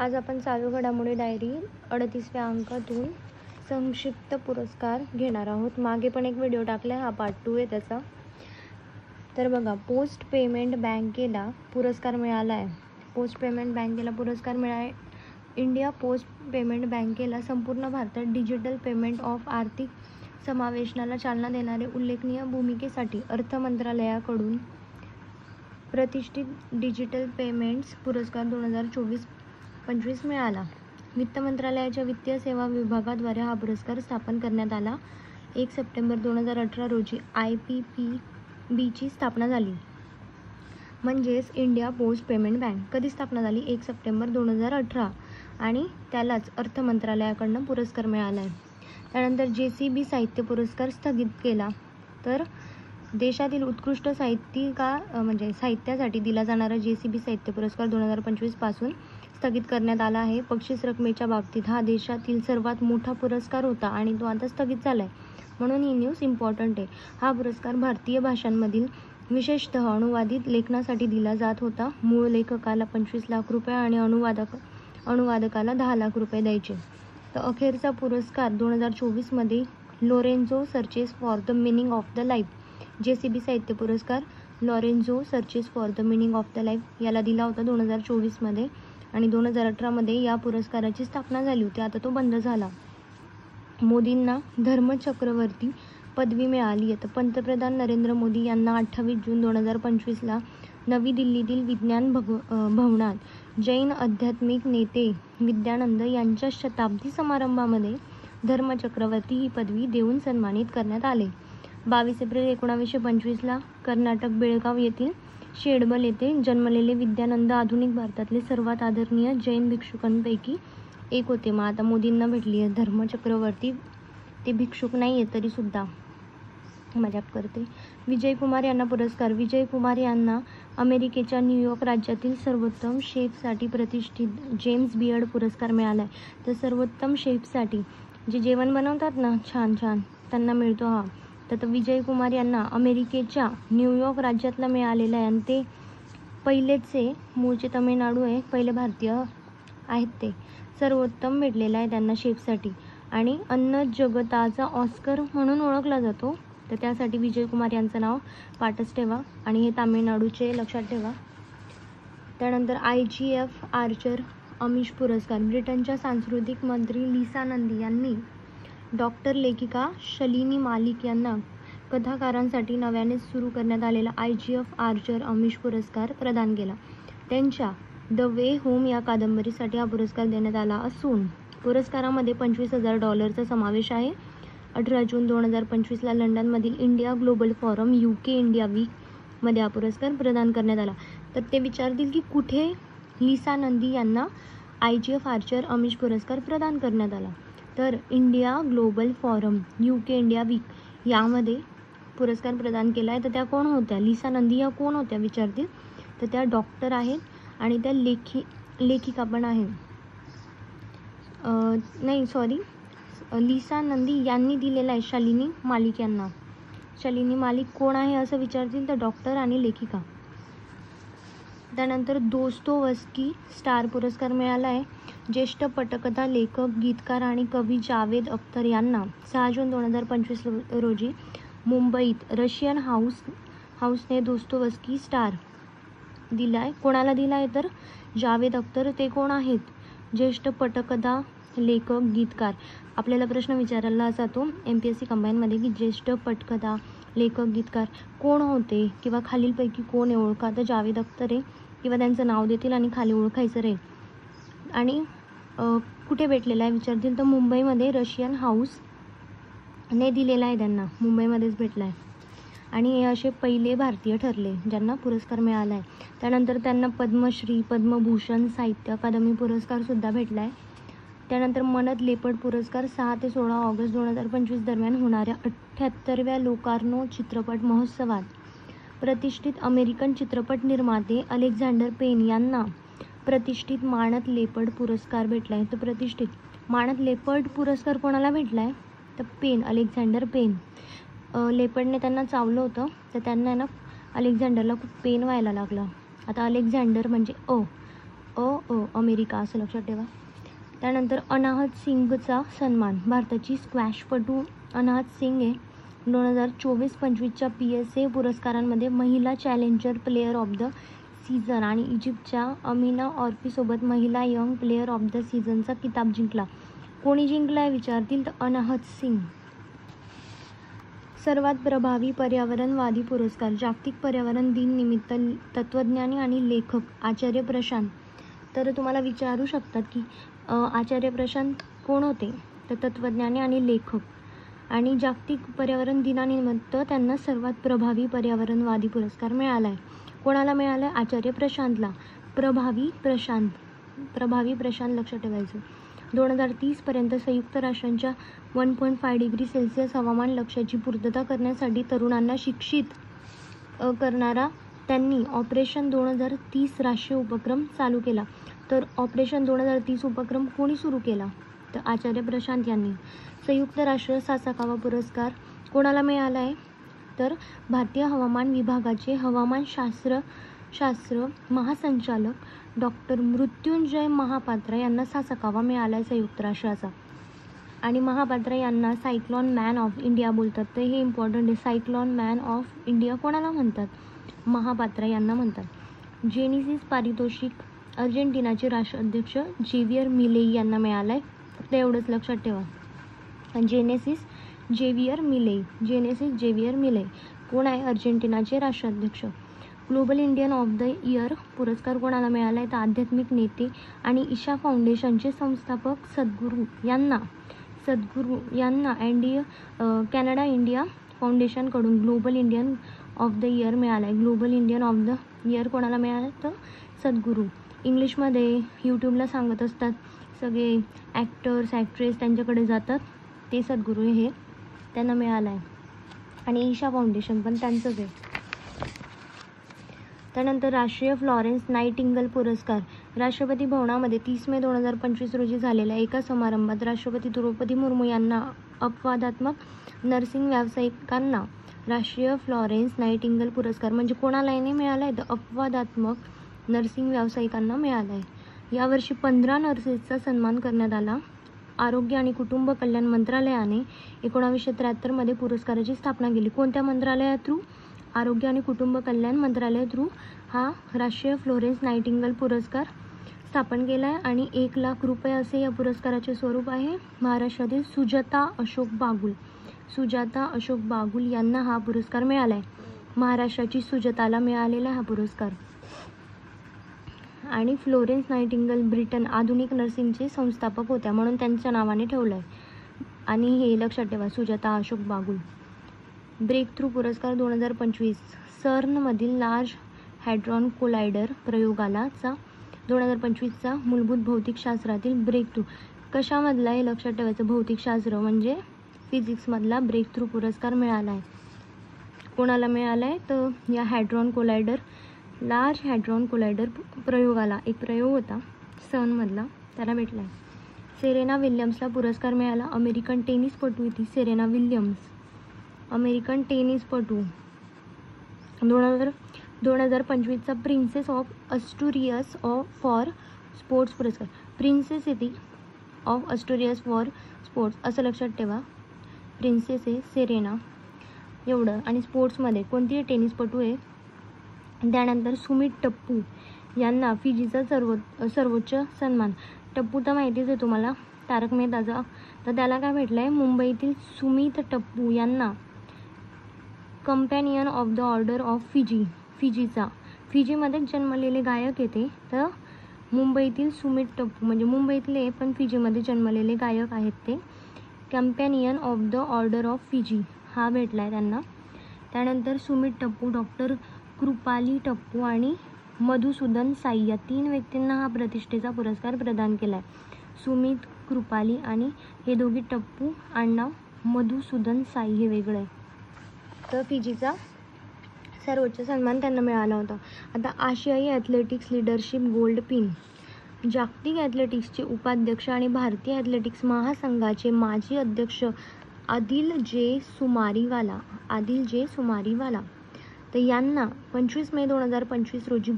आज आपण चालू घडामोडी डायरी 38व्या अंकातून संक्षिप्त पुरस्कार घेणार आहोत. मागे पण एक व्हिडिओ टाकला आहे, हा पार्ट 2 आहे त्याचा. तर बघा, पोस्ट पेमेंट बँकेला पुरस्कार मिळाला आहे. पोस्ट पेमेंट बँकेला पुरस्कार मिळाला. इंडिया पोस्ट पेमेंट बँकेला संपूर्ण भारतात डिजिटल पेमेंट ऑफ आर्थिक समावेशनाला चालना देणारे उल्लेखनीय भूमिकेसाठी अर्थ मंत्रालयाकडून प्रतिष्ठित डिजिटल पेमेंट्स पुरस्कार 2024-25 मिळाला. वित्त मंत्रालयाच्या वित्तीय सेवा विभागाद्वारे हा पुरस्कार स्थापन करण्यात आला. 1 सप्टेंबर 2018 रोजी IPPBची स्थापना झाली. म्हणजेच इंडिया पोस्ट पेमेंट बँक कधी स्थापना झाली? 1 सप्टेंबर 2018 आणि त्यालाच अर्थ मंत्रालयाकडून पुरस्कार मिळाला आहे. त्यानंतर JCB साहित्य पुरस्कार स्थगित केला. तर देशातील उत्कृष्ट साहित्यासाठी दिला जाणारा JCB साहित्य पुरस्कार 2025 पासून स्थगित करण्यात आला आहे. बक्षीस रकमेच्या बाबतीत हा देशातील सर्वात मोठा पुरस्कार होता आणि तो आता स्थगित झाला आहे, म्हणून ही न्यूज इम्पॉर्टंट आहे. हा पुरस्कार भारतीय भाषांमधील विशेषतः अनुवादित लेखनासाठी दिला जात होता. मूळ लेखकाला 25 लाख रुपये आणि अनुवादकाला 10 लाख रुपये द्यायचे. तर अखेरचा पुरस्कार 2024 Lorenzo searches for the meaning of the life JCB साहित्य पुरस्कार Lorenzo searches for the meaning of the life याला दिला होता 2024 आणि 2018 या पुरस्काराची स्थापना झाली होती. आता तो बंद झाला. मोदींना धर्मचक्रवर्ती पदवी मिळाली आहे. तर पंतप्रधान नरेंद्र मोदी यांना 28 जून 2025 नवी दिल्लीतील विज्ञान भवनात जैन आध्यात्मिक नेते विद्यानंद यांच्या शताब्दी समारंभामध्ये धर्मचक्रवर्ती ही पदवी देऊन सन्मानित करण्यात आले. 22 एप्रिल 1925 कर्नाटक बेळगाव येथील शेडबल येथे जन्मलेले विद्यानंद आधुनिक भारतातले सर्वात आदरणीय जैन भिक्षुकांपैकी एक होते. मग आता मोदींना भेटली आहे धर्मचक्रवर्ती. ते भिक्षुक नाही आहे तरी सुद्धा मजाक करते. विजय कुमार यांना पुरस्कार. विजय कुमार यांना अमेरिकेच्या न्यूयॉर्क राज्यातील सर्वोत्तम शेफसाठी प्रतिष्ठित जेम्स बियर्ड पुरस्कार मिळाला आहे. तर सर्वोत्तम शेफसाठी जे जेवण बनवतात ना छान छान त्यांना मिळतो हा. तर विजय कुमार यांना अमेरिकेच्या न्यूयॉर्क राज्यातला मिळालेला आहे आणि ते पहिलेचे मूळचे तामिळनाडू आहे, पहिले भारतीय आहेत. ते सर्वोत्तम भेटलेला आहे त्यांना शेफसाठी आणि अन्न जगताचा ऑस्कर म्हणून ओळखला जातो. तर त्यासाठी विजय कुमार यांचं नाव पाठच ठेवा आणि हे तामिळनाडूचे लक्षात ठेवा. त्यानंतर IGF आर्चर अमिश पुरस्कार. ब्रिटनच्या सांस्कृतिक मंत्री लिसा नंदी यांनी डॉक्टर लेखिका शलिनी मालिक यांना कथाकारांसाठी नव्याने सुरू करण्यात आलेला IGF आर्चर अमिश पुरस्कार प्रदान केला. त्यांच्या द वे होम या कादंबरीसाठी हा पुरस्कार देण्यात आला असून पुरस्कारामध्ये $25,000 समावेश आहे. 18 जून 2025 लंडनमधील India Global Forum UK India वीकमध्ये हा पुरस्कार प्रदान करण्यात आला. तर ते विचारतील की कुठे लिसा नंदी यांना IGF आर्चर अमिश पुरस्कार प्रदान करण्यात आला. तर India Global Forum UK India Week यामध्ये पुरस्कार प्रदान केला आहे. तर त्या कोण होत्या? लिसा नंदी या कोण होत्या विचारतील. तर त्या डॉक्टर आहेत आणि त्या लेखिका पण आहेत. लिसा नंदी यांनी दिलेला आहे शालिनी मालिक यांना. शालिनी मालिक कोण आहे असं विचारतील तर डॉक्टर आणि लेखिका. त्यानंतर दोस्तोवस्की स्टार पुरस्कार मिळाला आहे. ज्येष्ठ पटकथा लेखक, गीतकार आणि कवी जावेद अख्तर यांना 6 जून 2025 रोजी मुंबईत रशियन हाऊसने दोस्तोवस्की स्टार दिला आहे. कोणाला दिला आहे तर जावेद अख्तर. ते कोण आहेत? ज्येष्ठ पटकथा लेखक, गीतकार. आपल्याला प्रश्न विचारला जातो MPSC कंबाईनमध्ये की ज्येष्ठ पटकथा लेखक, गीतकार कोण होते किंवा खालीलपैकी कोण आहे ओळखा. तर जावेद अख्तर आहे किंवा त्यांचं नाव देतील आणि खाली ओळखायचं रे. आणि कुठे भेटलेला आहे विचारतील तर मुंबईमध्ये रशियन हाऊसने दिलेला आहे त्यांना. मुंबईमध्येच भेटला आहे आणि हे असे पहिले भारतीय ठरले ज्यांना पुरस्कार मिळाला आहे. त्यानंतर त्यांना पद्मश्री, पद्मभूषण, साहित्य अकादमी पुरस्कारसुद्धा भेटला आहे. त्यानंतर मनद लेपड पुरस्कार. 6 ते 16 ऑगस्ट 2025 दरम्यान होणाऱ्या 78व्या लोकार्नो चित्रपट महोत्सवात प्रतिष्ठित अमेरिकन चित्रपट निर्माते अलेक्झांडर पेन यांना प्रतिष्ठित मानद लेपर्ड पुरस्कार भेटला आहे. तर प्रतिष्ठित मानद लेपर्ड पुरस्कार कोणाला भेटला आहे तर पेन, अलेक्झांडर पेन. लेपर्डने त्यांना चावलं होतं तर त्यांना ना अलेक्झांडरला खूप पेन व्हायला लागला. आता अलेक्झांडर म्हणजे अमेरिका असं लक्षात ठेवा. त्यानंतर अनाहत सिंगचा सन्मान. भारताची स्क्वॅशपटू अनाहत सिंग आहे 2024-25च्या PSA पुरस्कारांमध्ये महिला challenger player of the season आणि इजिप्तच्या अमिना ऑर्फीसोबत महिला यंग प्लेयर ऑफ द सीझनचा किताब जिंकला. कोणी जिंकला आहे विचारतील तर अनाहत सिंग. सर्वात प्रभावी पर्यावरणवादी पुरस्कार. जागतिक पर्यावरण दिन निमित्त तत्त्वज्ञानी आणि लेखक आचार्य प्रशांत. तर तुम्हाला विचारू शकतात की आचार्य प्रशांत कोण होते, तर तत्त्वज्ञानी आणि लेखक. आणि जागतिक पर्यावरण दिनानिमित्त त्यांना सर्वात प्रभावी पर्यावरणवादी पुरस्कार मिळाला आहे. कोणाला मिळाला आहे? आचार्य प्रशांतला. प्रभावी प्रशांत लक्षात ठेवायचं. 2030पर्यंत संयुक्त राष्ट्रांच्या 1.5 डिग्री सेल्सिअस हवामान लक्ष्याची पूर्तता करण्यासाठी तरुणांना शिक्षित करणारा त्यांनी ऑपरेशन 2030 राष्ट्रीय उपक्रम चालू केला. तर ऑपरेशन 2030 उपक्रम कोणी सुरू केला? तर आचार्य प्रशांत यांनी. संयुक्त राष्ट्र सासाकावा पुरस्कार कोणाला मिळाला आहे? तर भारतीय हवामान विभागाचे हवामानशास्त्र महासंचालक डॉक्टर मृत्युंजय महापात्रा यांना सासाकावा मिळाला आहे संयुक्त राष्ट्राचा. आणि महापात्रा यांना सायक्लॉन मॅन ऑफ इंडिया बोलतात. तर हे इम्पॉर्टंट आहे. सायक्लॉन मॅन ऑफ इंडिया कोणाला म्हणतात? महापात्रा यांना म्हणतात. जेनेसिस पारितोषिक अर्जेंटिनाचे राष्ट्राध्यक्ष जेवियर मिलेई यांना मिळालं आहे. फक्त एवढंच लक्षात ठेवा. जेनेसिस जेवियर मिलेई कोण आहे? अर्जेंटिनाचे राष्ट्राध्यक्ष. Global Indian of the year पुरस्कार कोणाला मिळाला आहे? तर आध्यात्मिक नेते आणि ईशा फाउंडेशनचे संस्थापक सद्गुरू यांना कॅनडा इंडिया फाउंडेशनकडून global Indian of the year मिळाला आहे. Global Indian of the year कोणाला मिळालं? तर सद्गुरू. इंग्लिशमध्ये यूट्यूबला सांगत असतात सगळे ॲक्टर्स ॲक्ट्रेस त्यांच्याकडे जातात, ते सद्गुरू हे त्यांना मिळालं आहे. आणि ईशा फाउंडेशन पण त्यांचंच आहे. त्यानंतर राष्ट्रीय फ्लॉरेन्स नाईटिंगल पुरस्कार. राष्ट्रपती भवनामध्ये 30 मे 2025 रोजी झालेल्या एका समारंभात राष्ट्रपती द्रौपदी मुर्मू यांना अपवादात्मक नर्सिंग व्यावसायिकांना राष्ट्रीय फ्लॉरेन्स नाईटिंगल पुरस्कार म्हणजे कोणाला याने मिळाला आहे? तर अपवादात्मक नर्सिंग व्यावसायिकांना मिळाला आहे. यावर्षी 15 नर्सेसचा सन्मान करण्यात आला. आरोग्य आणि कुटुंब कल्याण मंत्रालयाने 1973मध्ये पुरस्काराची स्थापना केली. कोणत्या मंत्रालया थ्रू? आरोग्य आणि कुटुंब कल्याण मंत्रालय थ्रू हा राष्ट्रीय फ्लोरेन्स नाईटिंगल पुरस्कार स्थापन केला आहे. आणि 1 लाख रुपये असे या पुरस्काराचे स्वरूप आहे. महाराष्ट्रातील सुजाता अशोक बागुल यांना हा पुरस्कार मिळाला आहे. महाराष्ट्राची सुजाताला मिळालेला हा पुरस्कार. आणि फ्लोरेन्स नाईटिंगल ब्रिटन आधुनिक नर्सिंगचे संस्थापक होत्या म्हणून त्यांच्या नावाने ठेवलं आहे. आणि हे लक्षात ठेवा, सुजाता अशोक बागुल. ब्रेक थ्रू पुरस्कार 2025 सर्नमधील लार्ज हॅड्रॉन कोलायडर प्रयोगालाचा 2025चा मूलभूत भौतिकशास्त्रातील ब्रेक थ्रू कशामधला हे लक्षात ठेवायचं. भौतिकशास्त्र म्हणजे फिजिक्समधला ब्रेक थ्रू पुरस्कार मिळाला आहे. कोणाला मिळाला आहे? तर या लार्ज हॅड्रॉन कोलायडर प्रयोगाला एक प्रयोग होता सर्नमधला, त्याला भेटला आहे. सेरेना विल्यम्सला पुरस्कार मिळाला. अमेरिकन टेनिसपटू ती सेरेना विल्यम्स. अमेरिकन टेनिसपटू 2025चा प्रिन्सेस ऑफ अस्टुरियस फॉर स्पोर्ट्स पुरस्कार. प्रिन्सेसिटी ऑफ अस्टुरियस फॉर स्पोर्ट्स असं लक्षात ठेवा. प्रिन्सेस आहे सेरेना एवढं. आणि स्पोर्ट्समध्ये कोणती टेनिसपटू आहे? त्यानंतर सुमित टप्पू यांना फिजीचा सर्वोच्च सन्मान. टप्पू तर माहितीच आहे तुम्हाला, तारक मेहताचा. तर त्याला काय भेटलं आहे? मुंबईतील सुमित टप्पू यांना companion of the order of फिजीचा. फिजीमध्येच जन्मलेले गायक येते. तर मुंबईतील सुमित टप्पू म्हणजे मुंबईतले पण फिजीमध्ये जन्मलेले गायक आहेत ते. Companion of the order of Fiji हा भेटला आहे त्यांना. त्यानंतर सुमित टप्पू, डॉक्टर कृपाली टप्पू आणि मधुसूदन साई या 3 व्यक्तींना हा प्रतिष्ठेचा पुरस्कार प्रदान केला आहे. सुमित, कृपाली आणि हे दोघी टप्पू आडनाव मधुसूदन साई हे वेगळं आहे. तर फिजीचा सर्वोच्च सन्मान त्यांना मिळाला होता. आता आशियाई ॲथलेटिक्स लीडरशिप गोल्ड पिन. जागतिक ॲथलेटिक्सचे उपाध्यक्ष आणि भारतीय ॲथलेटिक्स महासंघाचे माजी अध्यक्ष आदिल जे सुमारीवाला तर यांना 25 मे 2025 रोजी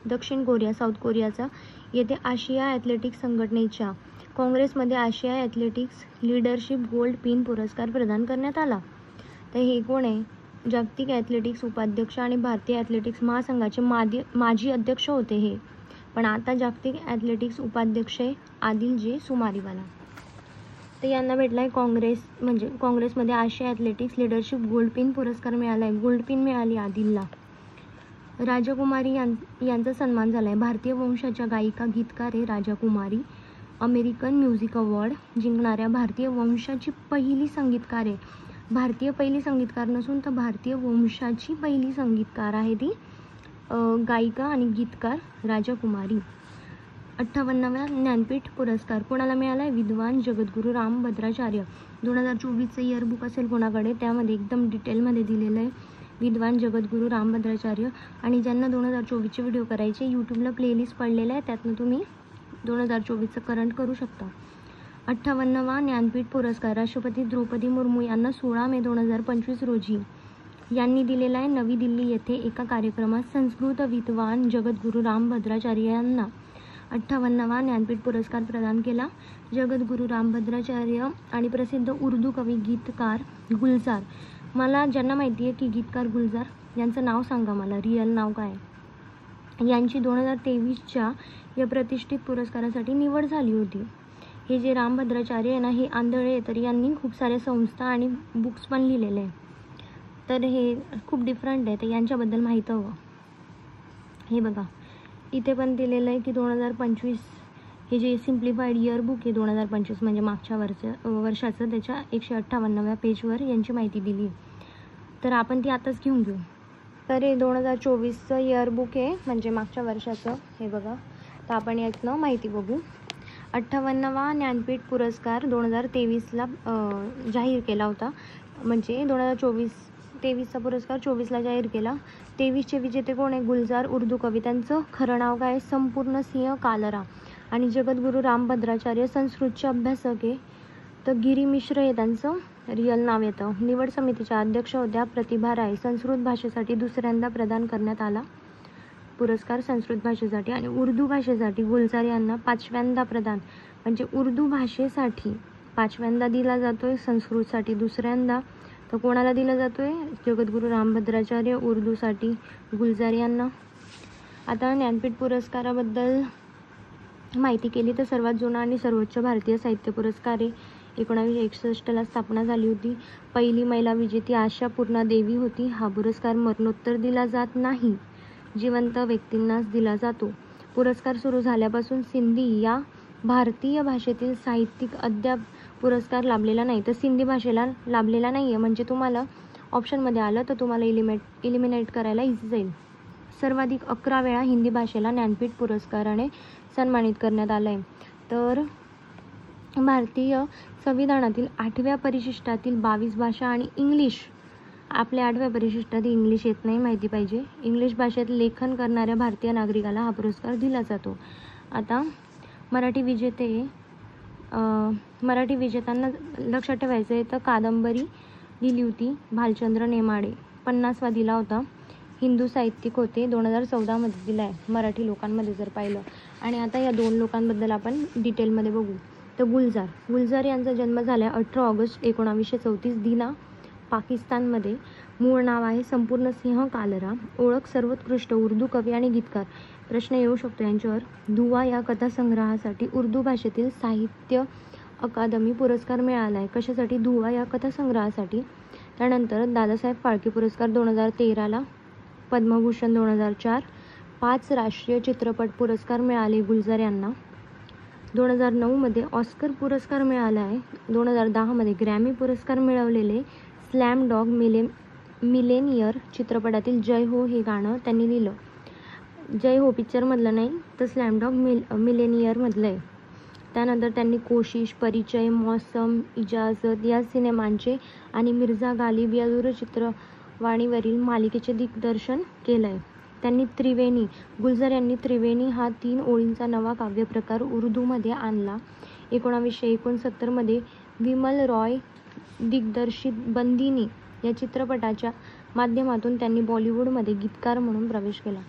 दक्षिण कोरिया, साऊथ कोरियाचा येथे आशिया ॲथलेटिक्स संघटनेच्या काँग्रेसमध्ये आशिया ॲथलेटिक्स लीडरशिप गोल्ड पिन पुरस्कार प्रदान करण्यात आला. तर हे कोण आहे? जागतिक ॲथलेटिक्स उपाध्यक्ष आणि भारतीय ॲथलेटिक्स महासंघाचे माजी अध्यक्ष होते हे, पण आता जागतिक ॲथलेटिक्स उपाध्यक्ष आहे आदिल जे सुमारीवाला. तर यांना भेटला आहे काँग्रेसमध्ये आशिया ॲथलेटिक्स लीडरशिप गोल्ड पिन पुरस्कार मिळाला आहे. गोल्ड पिन मिळाली आदिलला. राजाकुमारी यांचा सन्मान झाला आहे. भारतीय वंशाच्या गायिका गीतकार आहे राजाकुमारी. अमेरिकन म्युझिक अवॉर्ड जिंकणाऱ्या भारतीय वंशाची पहिली संगीतकार आहे. भारतीय पहिली संगीतकार नसून तर भारतीय वंशाची पहिली संगीतकार आहे ती गायिका आणि गीतकार राजाकुमारी. 58व्या ज्ञानपीठ पुरस्कार कोणाला मिळाला आहे? विद्वान जगद्गुरू रामभद्राचार्य. 2024चं इयरबुक असेल कोणाकडे त्यामध्ये एकदम डिटेलमध्ये दिलेलं आहे विद्वान जगद्गुरू रामभद्राचार्य. आणि ज्यांना 2024चे व्हिडिओ करायचे यूट्यूबला प्लेलिस्ट पडलेलं आहे, त्यातनं तुम्ही 2024चं करंट करू शकता. 58वा ज्ञानपीठ पुरस्कार राष्ट्रपती द्रौपदी मुर्मू यांना 16 मे 2025 रोजी यांनी दिलेला आहे. नवी दिल्ली येथे एका कार्यक्रमात संस्कृत विद्वान जगद्गुरू रामभद्राचार्य यांना 58वा ज्ञानपीठ पुरस्कार प्रदान केला. जगद्गुरू रामभद्राचार्य आणि प्रसिद्ध उर्दू कवी गीतकार गुलजार. मला ज्यांना माहिती आहे की गीतकार गुलजार यांचं नाव सांगा, मला रिअल नाव काय. यांची 2023च्या या प्रतिष्ठित पुरस्कारासाठी निवड झाली होती. हे जे रामभद्राचार्य आहे ना, हे आंधळे तर यांनी खूप साऱ्या संस्था आणि बुक्स पण लिहिलेले आहे, तर हे खूप डिफरंट आहे. तर यांच्याबद्दल माहिती हवं. हे बघा इथे पण दिलेलं आहे की 2025 हे जे सिम्प्लिफाईड इयरबुक आहे 2025 म्हणजे मागच्या वर्षाचं त्याच्या 158व्या पेजवर यांची माहिती दिली आहे. तर आपण ती आताच घेऊन घेऊ. तर हे 2024चं इयरबुक आहे म्हणजे मागच्या वर्षाचं. हे बघा, तर आपण यातनं माहिती बघू. 58वा ज्ञानपीठ पुरस्कार 2023ला जाहीर केला होता. म्हणजे 2023चा पुरस्कार 24ला जाहीर केला. 23चे विजेते कोण आहे? गुलजार उर्दू कवी. त्यांचं खरं नाव काय? संपूर्ण सिंह कालरा. आणि जगद्गुरू रामभद्राचार्य संस्कृतचे अभ्यासक आहे. तर गिरी मिश्र हे त्यांचं रिअल नाव येतं. निवड समितीच्या अध्यक्ष होत्या प्रतिभा राय. संस्कृत भाषेसाठी दुसऱ्यांदा प्रदान करण्यात आला पुरस्कार संस्कृत भाषेसाठी. आणि उर्दू भाषेसाठी गुलजार यांना 5व्यांदा प्रदान, म्हणजे उर्दू भाषेसाठी 5व्यांदा दिला जातोय, संस्कृतसाठी दुसऱ्यांदा. तर कोणाला दिला जातोय? जगद्गुरू रामभद्राचार्य. उर्दूसाठी गुलजार यांना. आता ज्ञानपीठ पुरस्काराबद्दल माहिती केली तर सर्वात जुना आणि सर्वोच्च भारतीय साहित्य पुरस्कार आहे. 1961ला स्थापना झाली होती. पहिली महिला विजेती आशा पूर्णा देवी होती. हा पुरस्कार मरणोत्तर दिला जात नाही, जिवंत व्यक्तींनाच दिला जातो. पुरस्कार सुरू झाल्यापासून सिंधी या भारतीय भाषेतील साहित्यिक अद्याप पुरस्कार लाभलेला नाही. तर सिंधी भाषेला लाभलेला नाही आहे, म्हणजे तुम्हाला ऑप्शनमध्ये आलं तर तुम्हाला इलिमिनेट करायला इझी जाईल. सर्वाधिक 11 वेळा हिंदी भाषेला ज्ञानपीठ पुरस्काराने सन्मानित करण्यात आलं आहे. तर भारतीय संविधानातील 8व्या परिशिष्टातील 22 भाषा आणि इंग्लिश, आपल्या 8व्या परिशिष्टात इंग्लिश येत नाही, माहिती पाहिजे. इंग्लिश भाषेत लेखन करणाऱ्या भारतीय नागरिकाला हा पुरस्कार दिला जातो. आता मराठी विजेत्यांना लक्षात ठेवायचं आहे. तर कादंबरी दिली होती भालचंद्र नेमाडे. 50वा दिला होता. हिंदू साहित्यिक होते. 2014मध्ये दिला आहे मराठी लोकांमध्ये जर पाहिलं. आणि आता या 2 लोकांबद्दल आपण डिटेलमध्ये बघू. तर गुलजार यांचा जन्म झाला आहे 18 ऑगस्ट 1934 दिना, पाकिस्तानमध्ये. मूळ नाव आहे संपूर्ण सिंह कालरा. ओळख सर्वोत्कृष्ट उर्दू कवी आणि गीतकार. प्रश्न येऊ शकतो यांच्यावर. धुवा या कथासंग्रहासाठी उर्दू भाषेतील साहित्य अकादमी पुरस्कार मिळाला आहे. कशासाठी? धुवा या कथासंग्रहासाठी. त्यानंतर दादासाहेब फाळके पुरस्कार 2013ला, पद्मभूषण 2004, 5 राष्ट्रीय चित्रपट पुरस्कार मिळाले गुलजार यांना. 2009मध्ये ऑस्कर पुरस्कार मिळाला आहे. 2010मध्ये ग्रॅमी पुरस्कार मिळवलेले स्लॅम डॉग मिलेनियर चित्रपटातील जय हो हे गाणं त्यांनी लिहिलं. जय हो पिक्चरमधलं नाही, तर स्लॅम डॉग मिलेनियरमधलं आहे. त्यानंतर त्यांनी कोशिश, परिचय, मौसम, इजाजत या सिनेमांचे आणि मिर्झा गालिब या दूरचित्रवाणीवरील मालिकेचे दिग्दर्शन केलं आहे. त्यांनी गुलजार यांनी त्रिवेणी हा 3 ओळींचा नवा काव्यप्रकार उर्दूमध्ये आणला. 1969मध्ये विमल रॉय दिग्दर्शित बंदिनी या चित्रपटाच्या माध्यमातून त्यांनी बॉलिवूडमध्ये गीतकार म्हणून प्रवेश केला.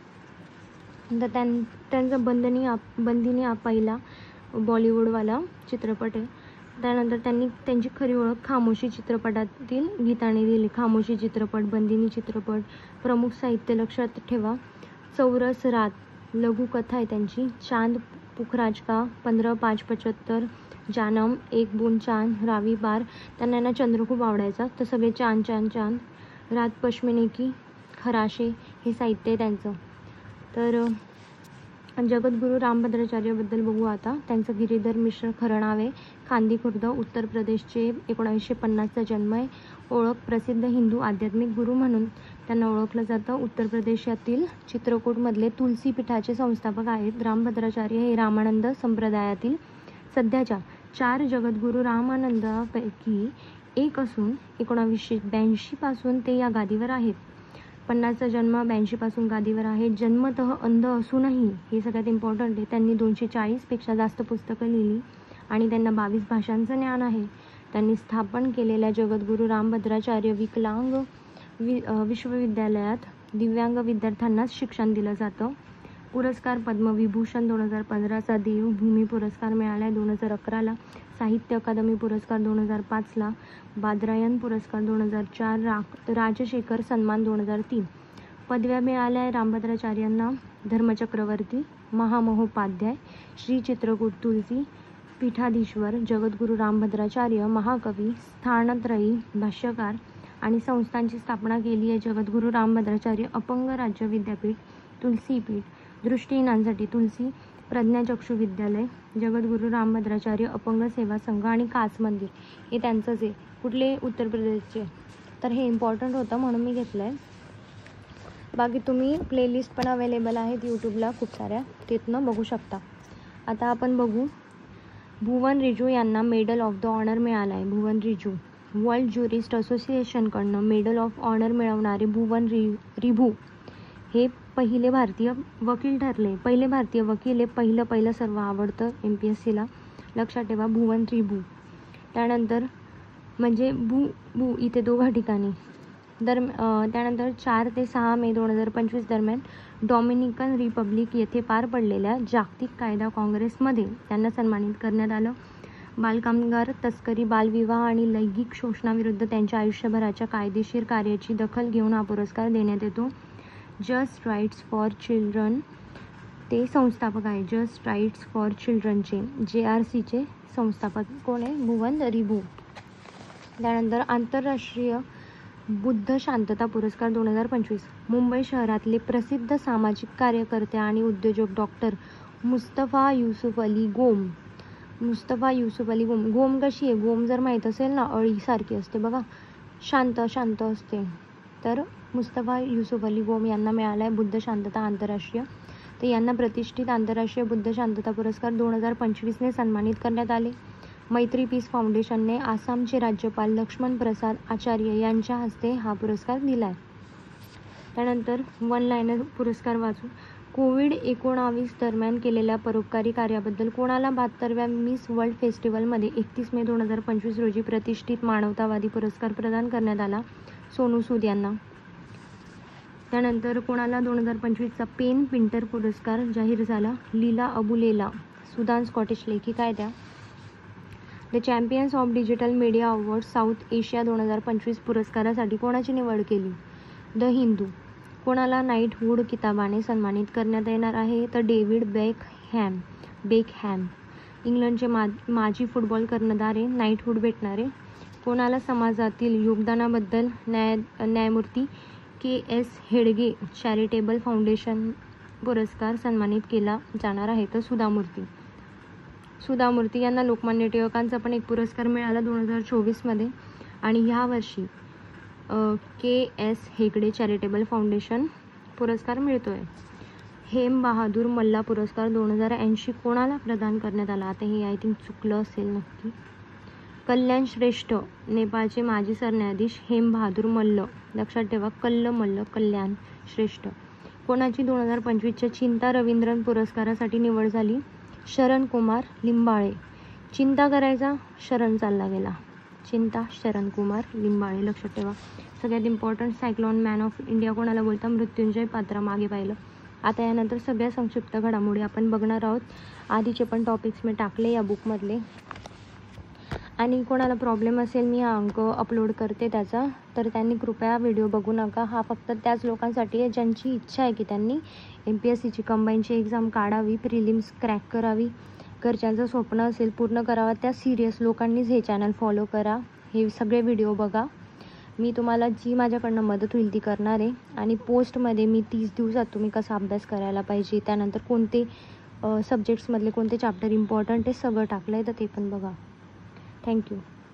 तर त्यांचा बंदिनी हा पहिला बॉलिवूडवाला चित्रपट आहे. त्यानंतर त्यांनी त्यांची खरी ओळख खामोशी चित्रपटातील गीताने दिली. खामोशी चित्रपट, बंदिनी चित्रपट. प्रमुख साहित्य लक्षात ठेवा, चौरस रात लघुकथा आहे त्यांची. चांद पुखराज का, 15/5/75, जानम, एक बूंद चांद, रावी बार. त्यांना ना चंद्र खूप आवडायचा, तर सगळे चांद चांद चांद. रात पश्मिने की, खराशे हे साहित्य आहे त्यांचं. तर जगद्गुरू रामभद्राचार्यबद्दल बघू आता. त्यांचं गिरीधर मिश्र खरं नाव आहे. खांदी खुर्द, उत्तर प्रदेशचे. 1950चा जन्म आहे. ओळख, प्रसिद्ध हिंदू आध्यात्मिक गुरु म्हणून त्यांना ओळखलं जातं. उत्तर प्रदेशातील चित्रकूटमधले तुलसी पीठाचे संस्थापक आहेत. रामभद्राचार्य हे रामानंद संप्रदायातील सध्याच्या 4 जगद्गुरू रामानंदापैकी एक असून 1982 पासून ते या गादीवर आहेत. 50चा जन्म, 82 पासून गादीवर आहे. जन्मतः अंध असूनही, हे सगळ्यात इम्पॉर्टंट आहे, त्यांनी 240 पेक्षा जास्त पुस्तकं लिहिली आणि त्यांना 22 भाषांचं ज्ञान आहे. त्यांनी स्थापन केलेल्या जगद्गुरू रामभद्राचार्य विकलांग विश्वविद्यालयात दिव्यांग विद्यार्थ्यांनाच शिक्षण दिलं जातं. पुरस्कार, पद्मविभूषण 2015चा, देवभूमी पुरस्कार मिळाला आहे 2011ला, साहित्य अकादमी पुरस्कार 2005ला, बादरायण पुरस्कार 2004, राजशेखर सन्मान 2003. पदव्या मिळाल्या आहे रामभद्राचार्यांना: धर्मचक्रवर्ती, महामहोपाध्याय, श्री चित्रकूट तुलसी पीठाधीश्वर, जगद्गुरू रामभद्राचार्य, महाकवी, स्थानत्रयी, भाष्यकार आणि संस्थांची स्थापना केली आहे. जगद्गुरू रामभद्राचार्य अपंग राज्य विद्यापीठ, तुलसीपीठ, दृष्टीहीनांसाठी तुलसी प्रज्ञाचक्षु विद्यालय, जगद्गुरू रामभद्राचार्य अपंग सेवा संघ आणि कास मंदिर हे त्यांचंच आहे. कुठले? उत्तर प्रदेशचे. तर हे इम्पॉर्टंट होतं म्हणून मी घेतलं आहे. बाकी तुम्ही प्लेलिस्ट पण अवेलेबल आहेत यूट्यूबला खूप साऱ्या, तिथनं बघू शकता. आता आपण बघू, भुवन रिजू यांना मेडल ऑफ द ऑनर मिळाला आहे. भुवन रिजू वर्ल्ड ज्युरिस्ट असोसिएशनकडनं मेडल ऑफ ऑनर मिळवणारे भुवन रिभू हे पहिले भारतीय वकील ठरले. पहिले भारतीय वकील हे पहिलं सर्व आवडतं MPSCला, लक्षात ठेवा, भुवन रिभू. त्यानंतर म्हणजे भू इथे दोघा ठिकाणी. त्यानंतर 4 ते 6 मे 2025 दरम्यान डॉमिनिकन रिपब्लिक येथे पार पडलेल्या जागतिक कायदा काँग्रेसमध्ये त्यांना सन्मानित करण्यात आलं. बालकामगार, तस्करी, बालविवाह आणि लैंगिक शोषणाविरुद्ध त्यांच्या आयुष्यभराच्या कायदेशीर कार्याची दखल घेऊन हा पुरस्कार देण्यात येतो. जस्ट राईट्स फॉर चिल्ड्रन ते संस्थापक आहे. जस्ट राईट्स फॉर चिल्ड्रनचे JRCचे संस्थापक कोण आहे? भुवन रिभू. त्यानंतर आंतरराष्ट्रीय बुद्ध शांतता पुरस्कार 2025 मुंबई शहरातले प्रसिद्ध सामाजिक कार्यकर्ते आणि उद्योजक डॉक्टर मुस्तफा युसुफ अली गोम. मुस्तफा युसुफ अली गोम. गोम कशी आहे? गोम जर माहीत असेल ना, अळीसारखी असते बघा, शांत असते. तर मुस्तफा युसुफ अली गोम यांना मिळाला आहे बुद्ध शांतता आंतरराष्ट्रीय. तर यांना प्रतिष्ठित आंतरराष्ट्रीय बुद्ध शांतता पुरस्कार 2025ने सन्मानित करण्यात आले. मैत्री पीस फाउंडेशनने आसामचे राज्यपाल लक्ष्मण प्रसाद आचार्य यांच्या हस्ते हा पुरस्कार दिला आहे. त्यानंतर वन लायनर पुरस्कार वाचू. कोविड-19 दरम्यान केलेल्या परोपकारी कार्याबद्दल कोणाला 72व्या मिस वर्ल्ड फेस्टिवलमध्ये 31 मे 2025 रोजी प्रतिष्ठित मानवतावादी पुरस्कार प्रदान करण्यात आला? सोनू सूद यांना. त्यानंतर कोणाला 2025चा पेन पिंटर पुरस्कार जाहीर झाला? लीला अबुलेला, सुदान स्कॉटिश लेखिका आहे त्या. The champions of digital media award south Asia 2025 पुरस्कारासाठी कोणाची निवड केली? द हिंदू. कोणाला नाईटहूड किताबाने सन्मानित करण्यात येणार आहे? तर डेव्हिड बेकहॅम. इंग्लंडचे माजी फुटबॉल कर्णधार आहे, नाईटहूड भेटणारे. कोणाला समाजातील योगदानाबद्दल न्यायमूर्ती KS हेडगे चॅरिटेबल फाउंडेशन पुरस्कार सन्मानित केला जाणार आहे? तर सुधा मूर्ती यांना लोकमान्य टिळकांचा पण एक पुरस्कार मिळाला 2024मध्ये आणि ह्या वर्षी KS हेगडे चॅरिटेबल फाउंडेशन पुरस्कार मिळतोय. हेम बहादूर मल्ला पुरस्कार 2080 कोणाला प्रदान करण्यात आला? आता हे आय थिंक चुकलं असेल नक्की. कल्याण श्रेष्ठ, नेपाळचे माजी सरन्यायाधीश हेम बहादूर मल्ल, लक्षात ठेवा, कल्याण श्रेष्ठ. कोणाची 2025च्या चिंता रवींद्रन पुरस्कारासाठी निवड झाली? शरण कुमार लिंबाळे. चिंता करायचा, शरण चालला गेला. चिंता, शरण कुमार लिंबाळे, लक्षात ठेवा. सगळ्यात important cyclone man of India कोणाला बोलता? मृत्युंजय पात्रा, मागे पाहिलं. आता यानंतर सगळ्या संक्षिप्त घडामोडी आपण बघणार आहोत. आधीचे पण टॉपिक्स मी टाकले या बुकमधले. आणि कोणाला प्रॉब्लेम असेल मी हा अंक अपलोड करते त्याचा, तर त्यांनी कृपया व्हिडिओ बघू नका. हा फक्त त्याच लोकांसाठी आहे ज्यांची इच्छा आहे की त्यांनी MPSCची कंबाईनची एक्झाम काढावी, प्रिलिम्स क्रॅक करावी, घरच्यांचं स्वप्न असेल पूर्ण करावं. त्या सिरियस लोकांनीच हे चॅनल फॉलो करा, हे सगळे व्हिडिओ बघा. मी तुम्हाला जी माझ्याकडनं मदत होईल ती करणार आहे. आणि पोस्टमध्ये मी 30 दिवसात तुम्ही कसा अभ्यास करायला पाहिजे, त्यानंतर कोणते सब्जेक्ट्समधले कोणते चॅप्टर इम्पॉर्टंट आहे सगळं टाकलं आहे, तर ते पण बघा. थँक्यू.